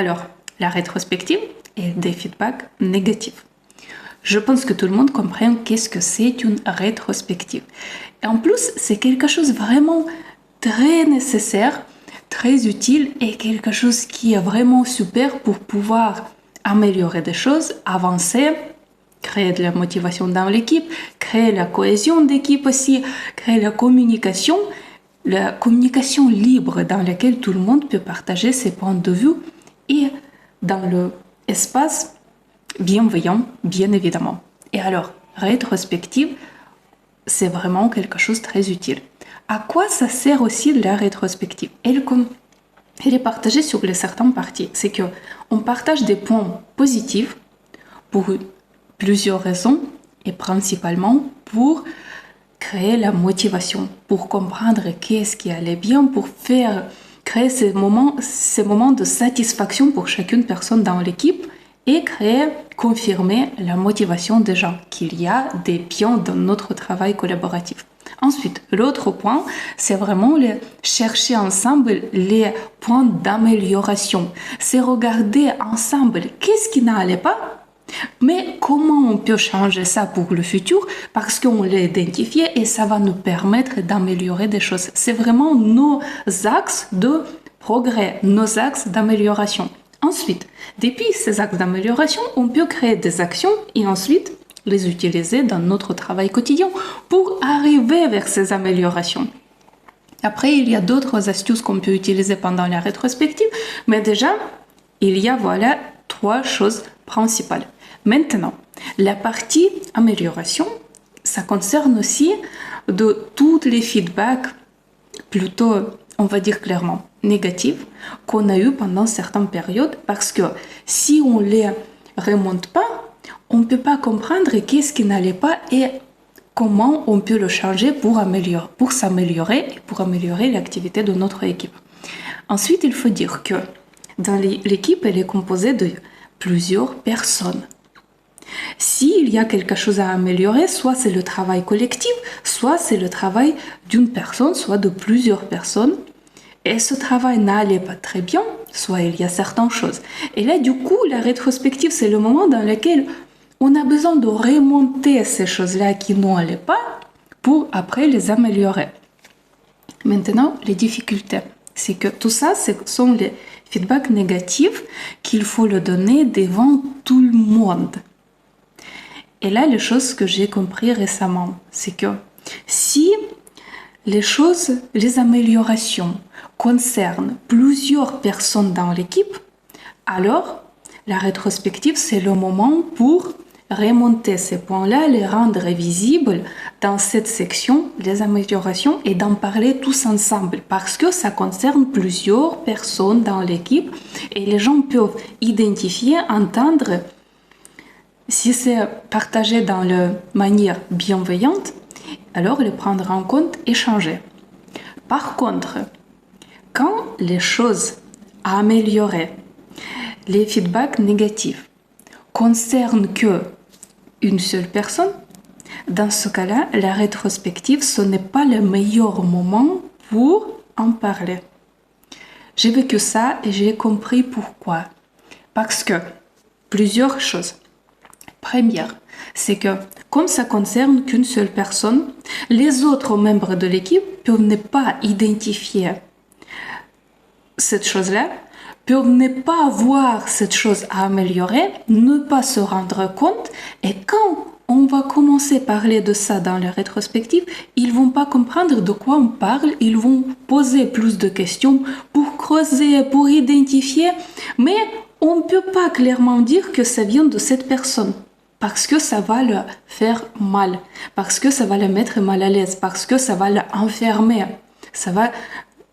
Alors, la rétrospective est des feedbacks négatifs. Je pense que tout le monde comprend qu'est-ce que c'est une rétrospective. Et en plus, c'est quelque chose vraiment très nécessaire, très utile et quelque chose qui est vraiment super pour pouvoir améliorer des choses, avancer, créer de la motivation dans l'équipe, créer la cohésion d'équipe aussi, créer la communication libre dans laquelle tout le monde peut partager ses points de vue et dans l'espace bienveillant, bien évidemment. Et alors, rétrospective, c'est vraiment quelque chose de très utile. À quoi ça sert aussi la rétrospective? Elle est partagée sur les certaines parties. C'est que on partage des points positifs pour plusieurs raisons et principalement pour créer la motivation, pour comprendre qu'est-ce qui allait bien, pour créer ces moments de satisfaction pour chacune personne dans l'équipe et confirmer la motivation des gens, qu'il y a des pions dans notre travail collaboratif. Ensuite, l'autre point, c'est vraiment chercher ensemble les points d'amélioration. C'est regarder ensemble qu'est-ce qui n'allait pas, mais comment on peut changer ça pour le futur parce qu'on l'a identifié et ça va nous permettre d'améliorer des choses. C'est vraiment nos axes de progrès, nos axes d'amélioration. Ensuite, depuis ces axes d'amélioration, on peut créer des actions et ensuite les utiliser dans notre travail quotidien pour arriver vers ces améliorations. Après, il y a d'autres astuces qu'on peut utiliser pendant la rétrospective, mais déjà, il y a 3 choses principales. Maintenant, la partie amélioration, ça concerne aussi de tous les feedbacks plutôt, on va dire clairement, négatifs qu'on a eu pendant certaines périodes parce que si on les remonte pas, on ne peut pas comprendre qu'est-ce qui n'allait pas et comment on peut le changer pour s'améliorer et pour améliorer l'activité de notre équipe. Ensuite, il faut dire que dans l'équipe, elle est composée de plusieurs personnes. S'il y a quelque chose à améliorer, soit c'est le travail collectif, soit c'est le travail d'une personne, soit de plusieurs personnes, et ce travail n'allait pas très bien, soit il y a certaines choses. Et là, du coup, la rétrospective, c'est le moment dans lequel on a besoin de remonter ces choses-là qui n'allaient pas pour après les améliorer. Maintenant, les difficultés. C'est que tout ça, ce sont les feedbacks négatifs qu'il faut le donner devant tout le monde. Et là, les choses que j'ai compris récemment, c'est que si les améliorations concernent plusieurs personnes dans l'équipe, alors la rétrospective, c'est le moment pour remonter ces points-là, les rendre visibles dans cette section, les améliorations, et d'en parler tous ensemble, parce que ça concerne plusieurs personnes dans l'équipe, et les gens peuvent identifier, entendre. Si c'est partagé dans la manière bienveillante, alors le prendre en compte et changer. Par contre, quand les choses à améliorer, les feedbacks négatifs, concernent que une seule personne, dans ce cas-là, la rétrospective, ce n'est pas le meilleur moment pour en parler. J'ai vécu ça et j'ai compris pourquoi. Parce que plusieurs choses. Première, c'est que comme ça concerne qu'une seule personne, les autres membres de l'équipe peuvent ne pas identifier cette chose-là, peuvent ne pas voir cette chose à améliorer, ne pas se rendre compte, et quand on va commencer à parler de ça dans la rétrospective, ils vont pas comprendre de quoi on parle, ils vont poser plus de questions pour creuser, pour identifier, mais on ne peut pas clairement dire que ça vient de cette personne. Parce que ça va le faire mal, parce que ça va le mettre mal à l'aise, parce que ça va l'enfermer. Ça va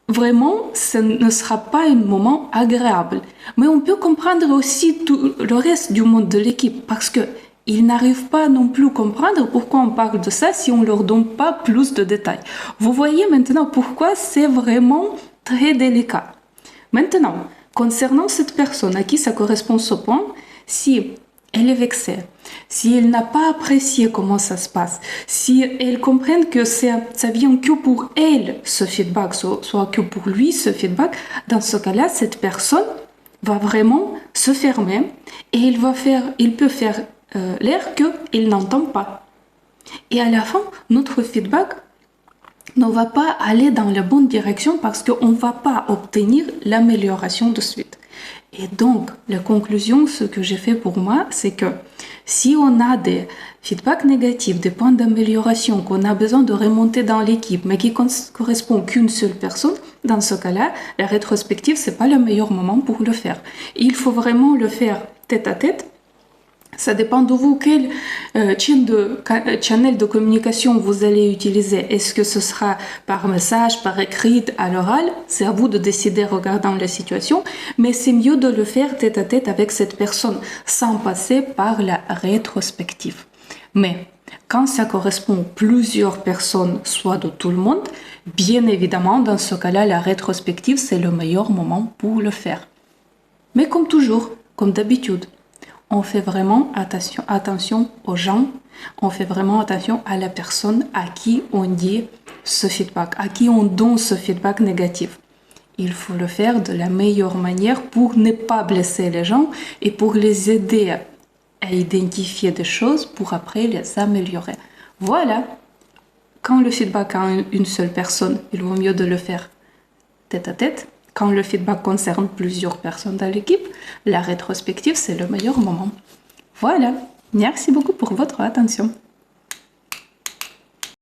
vraiment, ce ne sera pas un moment agréable. Mais on peut comprendre aussi tout le reste du monde de l'équipe, parce que ils n'arrivent pas non plus à comprendre pourquoi on parle de ça si on leur donne pas plus de détails. Vous voyez maintenant pourquoi c'est vraiment très délicat. Maintenant, concernant cette personne à qui ça correspond ce point, si elle est vexée, si elle n'a pas apprécié comment ça se passe, si elle comprend que ça vient que pour elle ce feedback, soit que pour lui ce feedback, dans ce cas-là, cette personne va vraiment se fermer et il peut faire l'air qu'il n'entend pas. Et à la fin, notre feedback ne va pas aller dans la bonne direction parce qu'on ne va pas obtenir l'amélioration de suite. Et donc, la conclusion, ce que j'ai fait pour moi, c'est que si on a des feedbacks négatifs, des points d'amélioration qu'on a besoin de remonter dans l'équipe, mais qui ne correspondent qu'une seule personne, dans ce cas-là, la rétrospective, c'est pas le meilleur moment pour le faire. Il faut vraiment le faire tête à tête. Ça dépend de vous quel channel de communication vous allez utiliser. Est-ce que ce sera par message, par écrit, à l'oral? C'est à vous de décider regardant la situation. Mais c'est mieux de le faire tête à tête avec cette personne sans passer par la rétrospective. Mais quand ça correspond à plusieurs personnes, soit de tout le monde, bien évidemment, dans ce cas-là, la rétrospective, c'est le meilleur moment pour le faire. Mais comme toujours, comme d'habitude, on fait vraiment attention aux gens, on fait vraiment attention à la personne à qui on dit ce feedback, à qui on donne ce feedback négatif. Il faut le faire de la meilleure manière pour ne pas blesser les gens et pour les aider à identifier des choses pour après les améliorer. Voilà, quand le feedback a une seule personne, il vaut mieux de le faire tête à tête. Quand le feedback concerne plusieurs personnes dans l'équipe, la rétrospective, c'est le meilleur moment. Voilà, merci beaucoup pour votre attention.